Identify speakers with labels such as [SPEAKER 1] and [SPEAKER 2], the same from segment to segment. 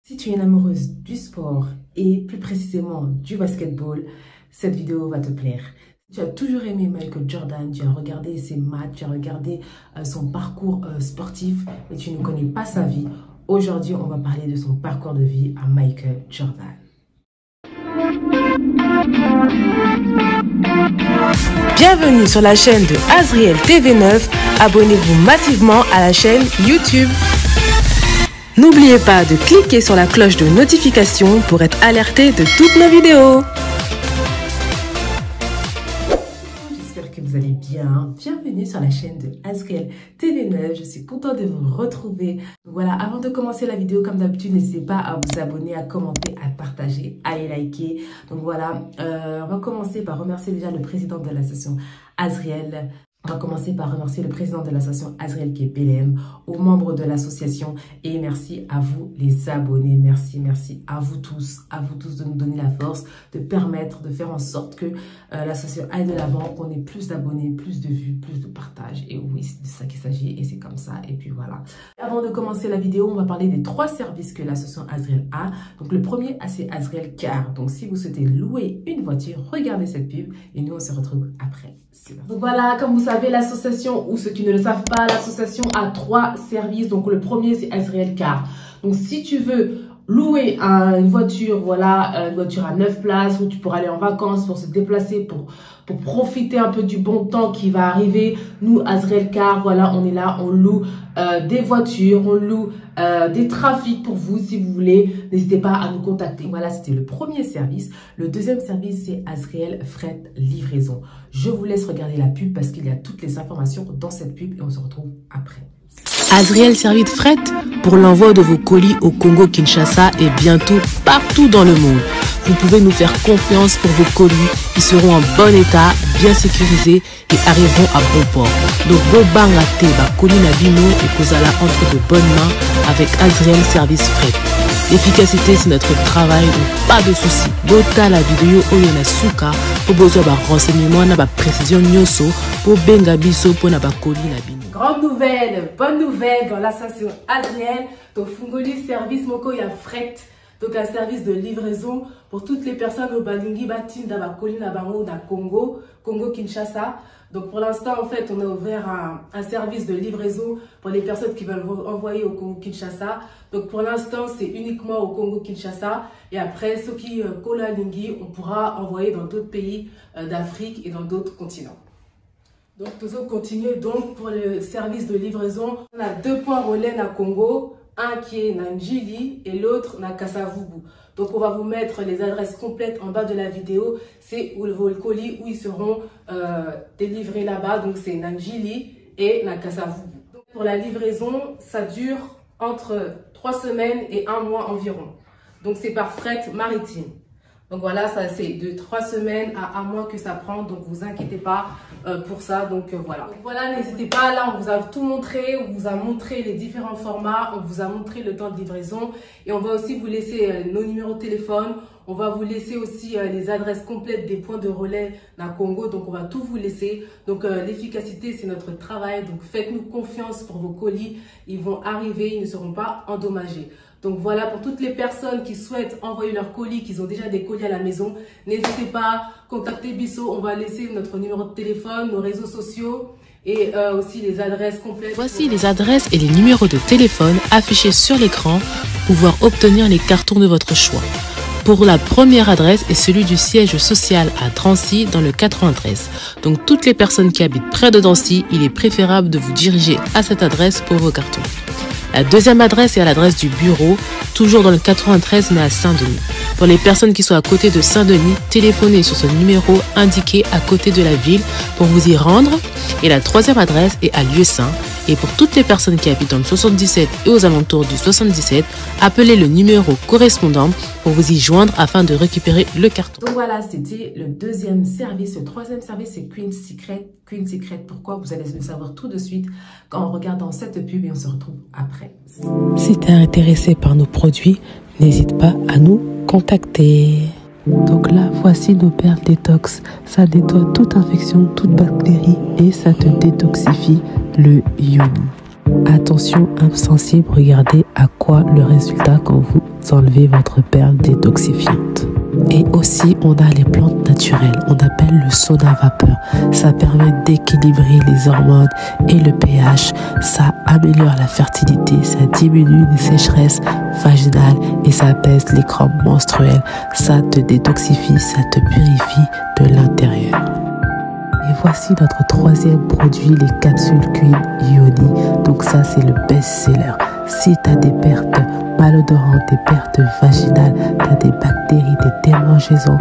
[SPEAKER 1] Si tu es une amoureuse du sport et plus précisément du basketball, cette vidéo va te plaire. Tu as toujours aimé Michael Jordan, tu as regardé ses matchs, tu as regardé son parcours sportif, mais tu ne connais pas sa vie. Aujourd'hui, on va parler de son parcours de vie à Michael Jordan. Bienvenue sur la chaîne de Azriel TV9. Abonnez-vous massivement à la chaîne YouTube. N'oubliez pas de cliquer sur la cloche de notification pour être alerté de toutes nos vidéos. J'espère que vous allez bien. Bienvenue sur la chaîne de Azriel TV9. Je suis contente de vous retrouver. Voilà, avant de commencer la vidéo, comme d'habitude, n'hésitez pas à vous abonner, à commenter, à partager, à liker. Donc voilà, on va commencer par remercier déjà le président de l'association Azriel. On va commencer par remercier le président de l'association Azriel qui est PLM, aux membres de l'association et merci à vous les abonnés. Merci à vous tous de nous donner la force, de permettre, de faire en sorte que l'association aille de l'avant, qu'on ait plus d'abonnés, plus de vues, plus de partages. Et oui, c'est de ça qu'il s'agit et c'est comme ça. Et puis voilà. Avant de commencer la vidéo, on va parler des 3 services que l'association Azriel a. Donc le premier, c'est Azriel Car. Donc si vous souhaitez louer une voiture, regardez cette pub et nous on se retrouve après. Donc voilà, comme vous savez, l'association, ou ceux qui ne le savent pas, l'association a 3 services. Donc le premier, c'est Azriel Car. Donc si tu veux louer une voiture, voilà, une voiture à 9 places où tu pourras aller en vacances pour se déplacer, pour profiter un peu du bon temps qui va arriver. Nous, Azriel Car, voilà, on est là, on loue des voitures, on loue des trafics pour vous si vous voulez. N'hésitez pas à nous contacter. Voilà, c'était le premier service. Le deuxième service, c'est Azriel Fret Livraison. Je vous laisse regarder la pub parce qu'il y a toutes les informations dans cette pub et on se retrouve après.
[SPEAKER 2] Azriel Service Fret pour l'envoi de vos colis au Congo-Kinshasa et bientôt partout dans le monde. Vous pouvez nous faire confiance pour vos colis. Ils seront en bon état, bien sécurisés et arriveront à bon port. Donc, Bobanga Teba, colis Nabino et Kozala entre de bonnes mains avec Azriel Service Fret. L'efficacité, c'est notre travail, donc pas de soucis. Bota la vidéo Oyonasuka pour besoin de renseignements, na précision nyoso pour benga biso pour na colis Nabino.
[SPEAKER 1] Grande nouvelle, bonne nouvelle dans l'association Azriel. Donc Fungoli Service Moko ya Fret. Donc un service de livraison pour toutes les personnes au Balingi Batin d'Abakoli Nabango na Congo, Kinshasa. Donc pour l'instant, en fait, on a ouvert un service de livraison pour les personnes qui veulent envoyer au Congo-Kinshasa. Donc pour l'instant, c'est uniquement au Congo-Kinshasa. Et après, ceux qui Kola Lingi, on pourra envoyer dans d'autres pays d'Afrique et dans d'autres continents. Donc nous allons continuer donc pour le service de livraison. On a 2 points relais à Congo. Un qui est à Njili et l'autre à Kasavubu. Donc on va vous mettre les adresses complètes en bas de la vidéo. C'est vos colis où ils seront délivrés là-bas. Donc c'est Njili et Kasavubu. Pour la livraison, ça dure entre 3 semaines et 1 mois environ. Donc c'est par fret maritime. Donc voilà, ça c'est de 3 semaines à 1 mois que ça prend. Donc vous inquiétez pas pour ça. Donc voilà. Donc voilà, n'hésitez pas. Là, on vous a tout montré. On vous a montré les différents formats. On vous a montré le temps de livraison. Et on va aussi vous laisser nos numéros de téléphone. On va vous laisser aussi les adresses complètes des points de relais dans le Congo. Donc on va tout vous laisser. Donc l'efficacité, c'est notre travail. Donc faites-nous confiance pour vos colis. Ils vont arriver. Ils ne seront pas endommagés. Donc voilà, pour toutes les personnes qui souhaitent envoyer leurs colis, qui ont déjà des colis à la maison, n'hésitez pas, contactez Bisso, on va laisser notre numéro de téléphone, nos réseaux sociaux et aussi les adresses complètes.
[SPEAKER 2] Voici les adresses et les numéros de téléphone affichés sur l'écran pour pouvoir obtenir les cartons de votre choix. Pour la première adresse est celui du siège social à Drancy dans le 93. Donc toutes les personnes qui habitent près de Drancy, il est préférable de vous diriger à cette adresse pour vos cartons. La deuxième adresse est à l'adresse du bureau, toujours dans le 93 mais à Saint-Denis. Pour les personnes qui sont à côté de Saint-Denis, téléphonez sur ce numéro indiqué à côté de la ville pour vous y rendre. Et la troisième adresse est à Lieu-Saint. Et pour toutes les personnes qui habitent dans le 77 et aux alentours du 77, appelez le numéro correspondant pour vous y joindre afin de récupérer le carton.
[SPEAKER 1] Donc voilà, c'était le deuxième service. Le troisième service, c'est Queen Secret. Queen Secret, pourquoi? Vous allez le savoir tout de suite quand on regarde dans cette pub et on se retrouve après.
[SPEAKER 2] Si tu es intéressé par nos produits, n'hésite pas à nous contacter. Donc là, voici nos perles détox. Ça nettoie toute infection, toute bactérie et ça te détoxifie le yoni. Attention, insensible, regardez à quoi le résultat quand vous enlever votre perle détoxifiante. Et aussi, on a les plantes naturelles. On appelle le sauna vapeur. Ça permet d'équilibrer les hormones et le pH. Ça améliore la fertilité. Ça diminue les sécheresses vaginales et ça apaise les crampes menstruelles. Ça te détoxifie, ça te purifie de l'intérieur. Et voici notre troisième produit, les capsules Queen Yoni. Donc ça, c'est le best-seller. Si tu as des pertes malodorantes, des pertes vaginales, tu as des bactéries, des démangeaisons,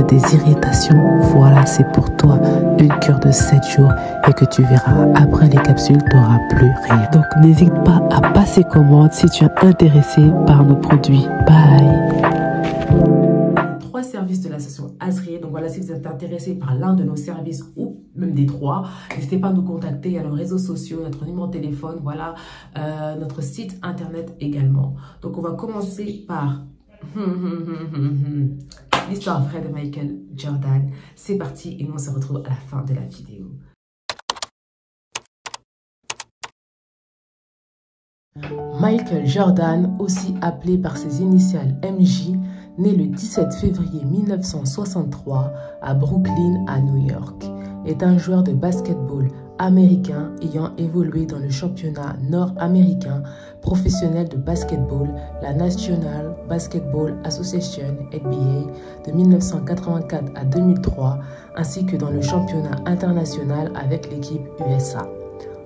[SPEAKER 2] des irritations, voilà, c'est pour toi une cure de 7 jours et que tu verras, après les capsules, tu n'auras plus rien. Donc n'hésite pas à passer commande si tu es intéressé par nos produits. Bye!
[SPEAKER 1] Services de l'association Azriel. Donc voilà, si vous êtes intéressé par l'un de nos services ou même des trois, n'hésitez pas à nous contacter. Il y a nos réseaux sociaux, notre numéro de téléphone, voilà, notre site internet également. Donc on va commencer par l'histoire vraie de Michael Jordan. C'est parti et nous on se retrouve à la fin de la vidéo. Michael Jordan, aussi appelé par ses initiales MJ, né le 17 février 1963 à Brooklyn, à New York, est un joueur de basketball américain ayant évolué dans le championnat nord-américain professionnel de basketball, la National Basketball Association NBA de 1984 à 2003, ainsi que dans le championnat international avec l'équipe USA.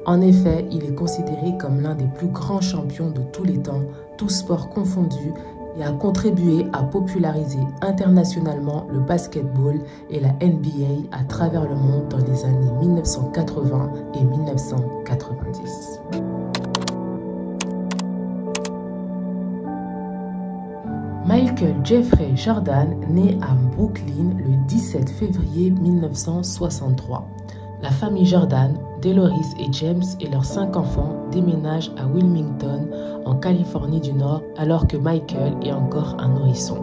[SPEAKER 1] En effet, il est considéré comme l'un des plus grands champions de tous les temps, tous sports confondus, et a contribué à populariser internationalement le basketball et la NBA à travers le monde dans les années 1980 et 1990. Michael Jeffrey Jordan naît à Brooklyn le 17 février 1963. La famille Jordan, Deloris et James et leurs 5 enfants déménagent à Wilmington, en Californie du Nord, alors que Michael est encore un nourrisson.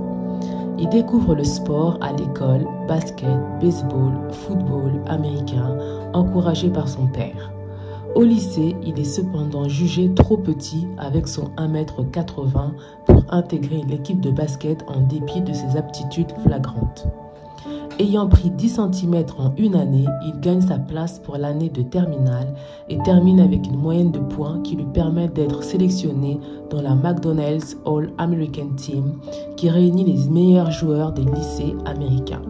[SPEAKER 1] Il découvre le sport à l'école, basket, baseball, football américain, encouragé par son père. Au lycée, il est cependant jugé trop petit avec son 1,80 m pour intégrer l'équipe de basket en dépit de ses aptitudes flagrantes. Ayant pris 10 cm en une année, il gagne sa place pour l'année de terminale et termine avec une moyenne de points qui lui permet d'être sélectionné dans la McDonald's All-American Team qui réunit les meilleurs joueurs des lycées américains.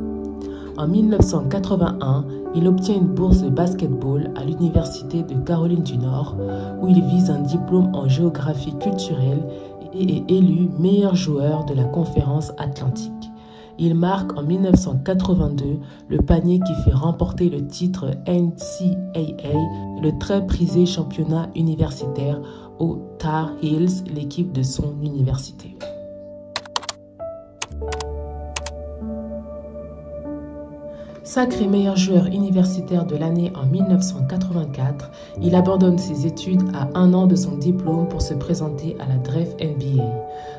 [SPEAKER 1] En 1981, il obtient une bourse de basketball à l'Université de Caroline du Nord où il vise un diplôme en géographie culturelle et est élu meilleur joueur de la conférence Atlantique. Il marque en 1982 le panier qui fait remporter le titre NCAA, le très prisé championnat universitaire aux Tar Heels, l'équipe de son université. Sacré meilleur joueur universitaire de l'année en 1984, il abandonne ses études à 1 an de son diplôme pour se présenter à la draft NBA,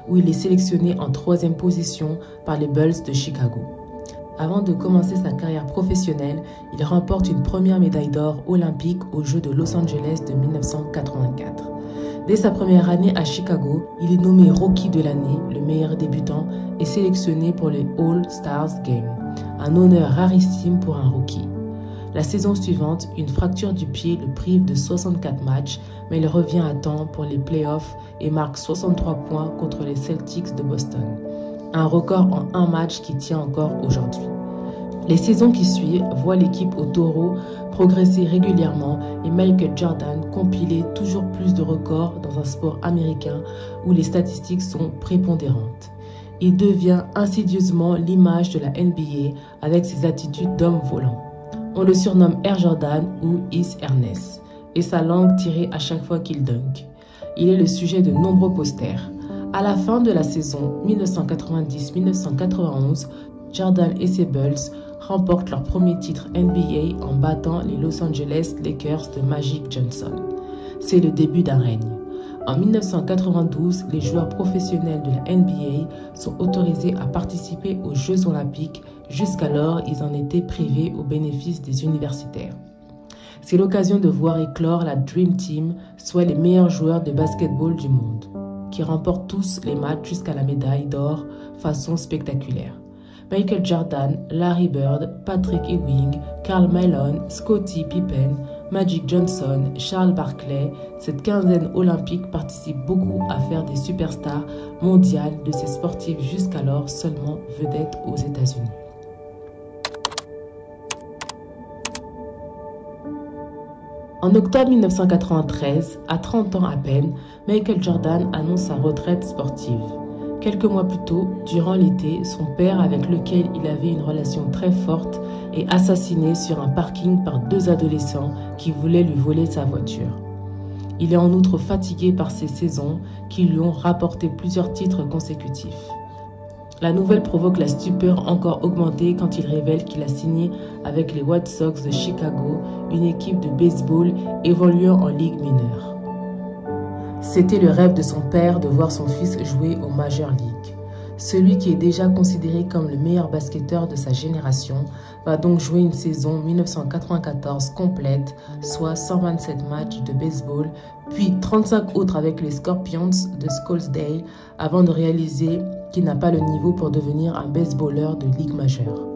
[SPEAKER 1] où il est sélectionné en 3e position par les Bulls de Chicago. Avant de commencer sa carrière professionnelle, il remporte une première médaille d'or olympique aux Jeux de Los Angeles de 1984. Dès sa première année à Chicago, il est nommé Rookie de l'année, le meilleur débutant, et sélectionné pour les All-Stars Games, un honneur rarissime pour un rookie. La saison suivante, une fracture du pied le prive de 64 matchs, mais il revient à temps pour les playoffs et marque 63 points contre les Celtics de Boston. Un record en un match qui tient encore aujourd'hui. Les saisons qui suivent voient l'équipe au Taureau progresser régulièrement et Michael Jordan compiler toujours plus de records dans un sport américain où les statistiques sont prépondérantes. Il devient insidieusement l'image de la NBA avec ses attitudes d'homme volant. On le surnomme Air Jordan ou His Ernest et sa langue tirée à chaque fois qu'il dunk. Il est le sujet de nombreux posters. À la fin de la saison 1990-1991, Jordan et ses Bulls remportent leur premier titre NBA en battant les Los Angeles Lakers de Magic Johnson. C'est le début d'un règne. En 1992, les joueurs professionnels de la NBA sont autorisés à participer aux Jeux Olympiques. Jusqu'alors, ils en étaient privés au bénéfice des universitaires. C'est l'occasion de voir éclore la Dream Team, soit les meilleurs joueurs de basketball du monde,
[SPEAKER 2] qui remportent tous les matchs jusqu'à la médaille d'or façon spectaculaire. Michael Jordan, Larry Bird, Patrick Ewing, Karl Malone, Scottie Pippen, Magic Johnson, Charles Barkley, cette quinzaine olympique participe beaucoup à faire des superstars mondiales de ces sportifs jusqu'alors seulement vedettes aux États-Unis. En octobre 1993, à 30 ans à peine, Michael Jordan annonce sa retraite sportive. Quelques mois plus tôt, durant l'été, son père, avec lequel il avait une relation très forte, est assassiné sur un parking par 2 adolescents qui voulaient lui voler sa voiture. Il est en outre fatigué par ces saisons qui lui ont rapporté plusieurs titres consécutifs. La nouvelle provoque la stupeur encore augmentée quand il révèle qu'il a signé avec les White Sox de Chicago, une équipe de baseball évoluant en ligue mineure. C'était le rêve de son père de voir son fils jouer aux Major League. Celui qui est déjà considéré comme le meilleur basketteur de sa génération va donc jouer une saison 1994 complète, soit 127 matchs de baseball, puis 35 autres avec les Scorpions de Scottsdale avant de réaliser qu'il n'a pas le niveau pour devenir un baseballeur de ligue majeure.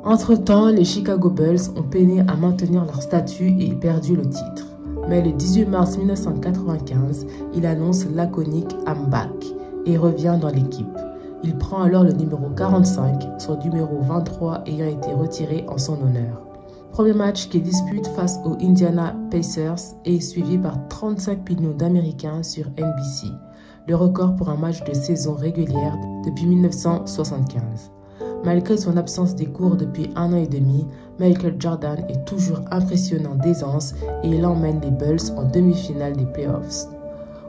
[SPEAKER 2] Entre-temps, les Chicago Bulls ont peiné à maintenir leur statut et perdu le titre. Mais le 18 mars 1995, il annonce laconique « I'm back » et revient dans l'équipe. Il prend alors le numéro 45, son numéro 23 ayant été retiré en son honneur. Premier match qu'il dispute face aux Indiana Pacers est suivi par 35 millions d'Américains sur NBC, le record pour un match de saison régulière depuis 1975. Malgré son absence des cours depuis 1 an et demi, Michael Jordan est toujours impressionnant d'aisance et il emmène les Bulls en demi-finale des playoffs.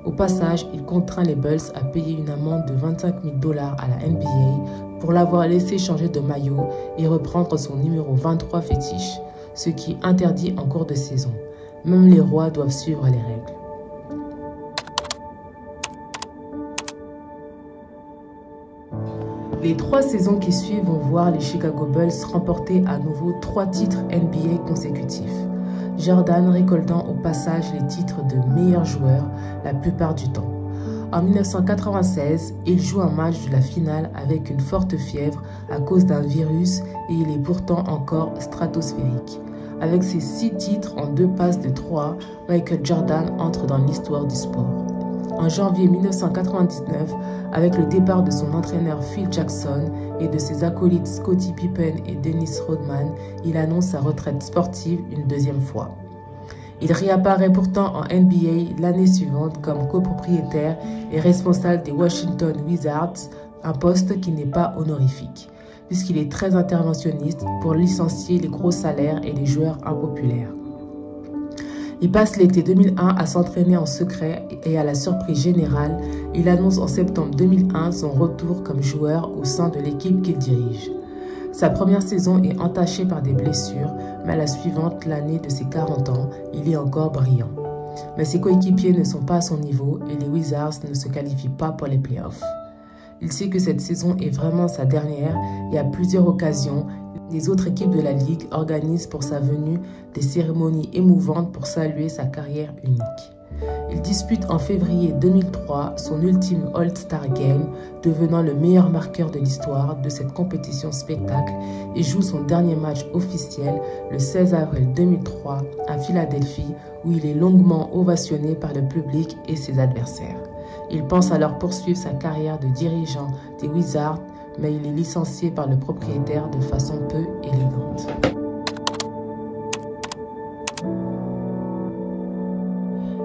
[SPEAKER 2] Au passage, il contraint les Bulls à payer une amende de $25 000 à la NBA pour l'avoir laissé changer de maillot et reprendre son numéro 23 fétiche, ce qui est interdit en cours de saison. Même les rois doivent suivre les règles. Les 3 saisons qui suivent vont voir les Chicago Bulls remporter à nouveau 3 titres NBA consécutifs. Jordan récoltant au passage les titres de meilleur joueur la plupart du temps. En 1996, il joue un match de la finale avec une forte fièvre à cause d'un virus et il est pourtant encore stratosphérique. Avec ses 6 titres en 2 passes de 3, Michael Jordan entre dans l'histoire du sport. En janvier 1999, avec le départ de son entraîneur Phil Jackson et de ses acolytes Scottie Pippen et Dennis Rodman, il annonce sa retraite sportive une 2e fois. Il réapparaît pourtant en NBA l'année suivante comme copropriétaire et responsable des Washington Wizards, un poste qui n'est pas honorifique, puisqu'il est très interventionniste pour licencier les gros salaires et les joueurs impopulaires. Il passe l'été 2001 à s'entraîner en secret et à la surprise générale, il annonce en septembre 2001 son retour comme joueur au sein de l'équipe qu'il dirige. Sa première saison est entachée par des blessures, mais la suivante, l'année de ses 40 ans, il est encore brillant. Mais ses coéquipiers ne sont pas à son niveau et les Wizards ne se qualifient pas pour les playoffs. Il sait que cette saison est vraiment sa dernière et à plusieurs occasions, les autres équipes de la Ligue organisent pour sa venue des cérémonies émouvantes pour saluer sa carrière unique. Il dispute en février 2003 son ultime All-Star Game, devenant le meilleur marqueur de l'histoire de cette compétition spectacle et joue son dernier match officiel le 16 avril 2003 à Philadelphie où il est longuement ovationné par le public et ses adversaires. Il pense alors poursuivre sa carrière de dirigeant des Wizards, mais il est licencié par le propriétaire de façon peu élégante.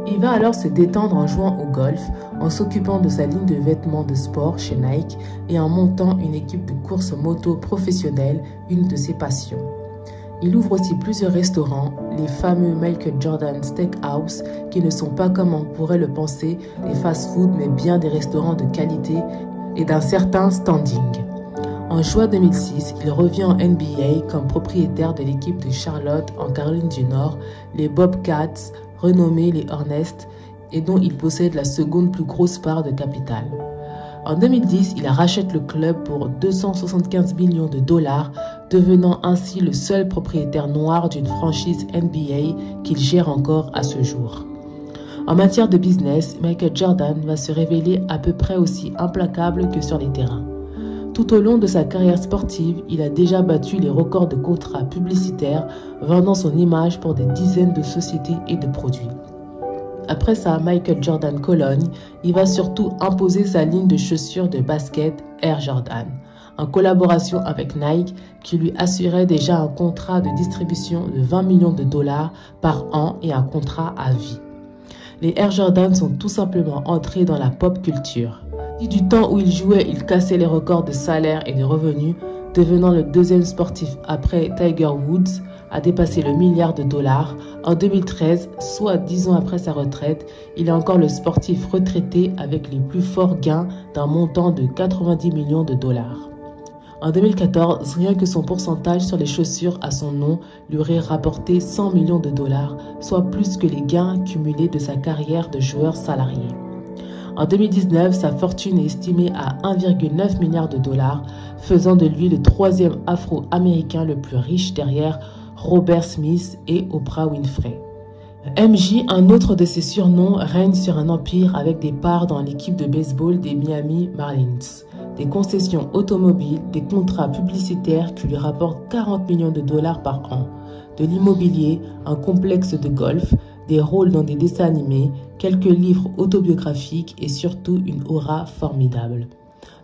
[SPEAKER 2] Il va alors se détendre en jouant au golf, en s'occupant de sa ligne de vêtements de sport chez Nike et en montant une équipe de course moto professionnelle, une de ses passions. Il ouvre aussi plusieurs restaurants, les fameux Michael Jordan Steakhouse, qui ne sont pas comme on pourrait le penser, des fast-food, mais bien des restaurants de qualité et d'un certain standing. En juin 2006, il revient en NBA comme propriétaire de l'équipe de Charlotte en Caroline du Nord, les Bobcats, renommés les Hornets, et dont il possède la seconde plus grosse part de capital. En 2010, il rachète le club pour 275 millions de dollars, devenant ainsi le seul propriétaire noir d'une franchise NBA qu'il gère encore à ce jour. En matière de business, Michael Jordan va se révéler à peu près aussi implacable que sur les terrains. Tout au long de sa carrière sportive, il a déjà battu les records de contrats publicitaires, vendant son image pour des dizaines de sociétés et de produits. Après sa Michael Jordan Cologne, il va surtout imposer sa ligne de chaussures de basket Air Jordan, en collaboration avec Nike, qui lui assurait déjà un contrat de distribution de 20 millions de dollars par an et un contrat à vie. Les Air Jordan sont tout simplement entrés dans la pop culture. Du temps où il jouait, il cassait les records de salaire et de revenus, devenant le deuxième sportif après Tiger Woods à dépasser le milliard de dollars. En 2013, soit 10 ans après sa retraite, il est encore le sportif retraité avec les plus forts gains d'un montant de 90 millions de dollars. En 2014, rien que son pourcentage sur les chaussures à son nom lui aurait rapporté 100 millions de dollars, soit plus que les gains cumulés de sa carrière de joueur salarié. En 2019, sa fortune est estimée à 1,9 milliard de dollars, faisant de lui le troisième afro-américain le plus riche derrière Robert Smith et Oprah Winfrey. MJ, un autre de ses surnoms, règne sur un empire avec des parts dans l'équipe de baseball des Miami Marlins, des concessions automobiles, des contrats publicitaires qui lui rapportent 40 millions de dollars par an, de l'immobilier, un complexe de golf, des rôles dans des dessins animés, quelques livres autobiographiques et surtout une aura formidable.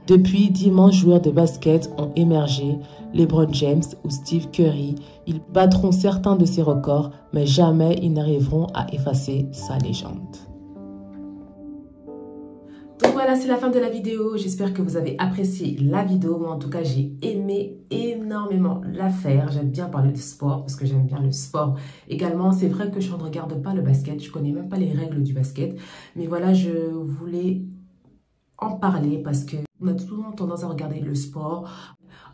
[SPEAKER 2] Depuis, d'immenses joueurs de basket ont émergé, LeBron James ou Steve Curry. Ils battront certains de ses records, mais jamais ils n'arriveront à effacer sa légende.
[SPEAKER 1] Donc voilà, c'est la fin de la vidéo. J'espère que vous avez apprécié la vidéo. Moi, en tout cas, j'ai aimé énormément la faire. J'aime bien parler de sport parce que j'aime bien le sport également. C'est vrai que je ne regarde pas le basket. Je connais même pas les règles du basket. Mais voilà, je voulais en parler parce que on a toujours tendance à regarder le sport.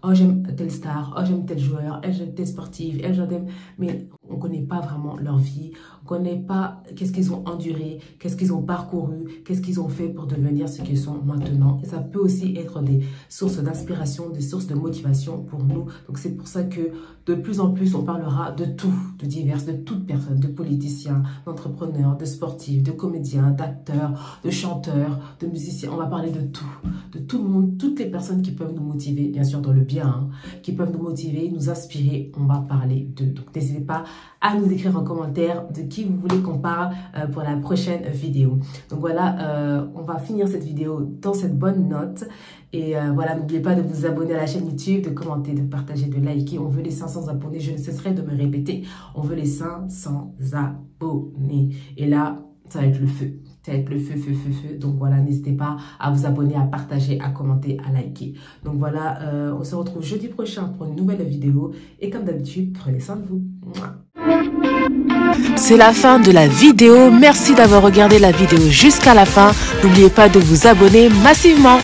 [SPEAKER 1] Oh, j'aime telle star, oh, j'aime tel joueur, elle, j'aime telle sportive, elle, j'aime... Mais on ne connaît pas vraiment leur vie, on ne connaît pas qu'est-ce qu'ils ont enduré, qu'est-ce qu'ils ont parcouru, qu'est-ce qu'ils ont fait pour devenir ce qu'ils sont maintenant. Et ça peut aussi être des sources d'inspiration, des sources de motivation pour nous. Donc c'est pour ça que de plus en plus, on parlera de tout, de diverses, de toutes personnes, de politiciens, d'entrepreneurs, de sportifs, de comédiens, d'acteurs, de chanteurs, de musiciens. On va parler de tout le monde, toutes les personnes qui peuvent nous motiver, bien sûr dans le bien, hein, qui peuvent nous motiver, nous inspirer. On va parler d'eux. Donc n'hésitez pas à nous écrire en commentaire de qui vous voulez qu'on parle pour la prochaine vidéo. Donc voilà, on va finir cette vidéo dans cette bonne note. Et voilà, n'oubliez pas de vous abonner à la chaîne YouTube, de commenter, de partager, de liker. On veut les 500 abonnés, je ne cesserai de me répéter. On veut les 500 abonnés. Et là, ça va être le feu. Ça va être le feu, feu, feu, feu. Donc voilà, n'hésitez pas à vous abonner, à partager, à commenter, à liker. Donc voilà, on se retrouve jeudi prochain pour une nouvelle vidéo. Et comme d'habitude, prenez soin de vous.
[SPEAKER 2] C'est la fin de la vidéo. Merci d'avoir regardé la vidéo jusqu'à la fin. N'oubliez pas de vous abonner massivement.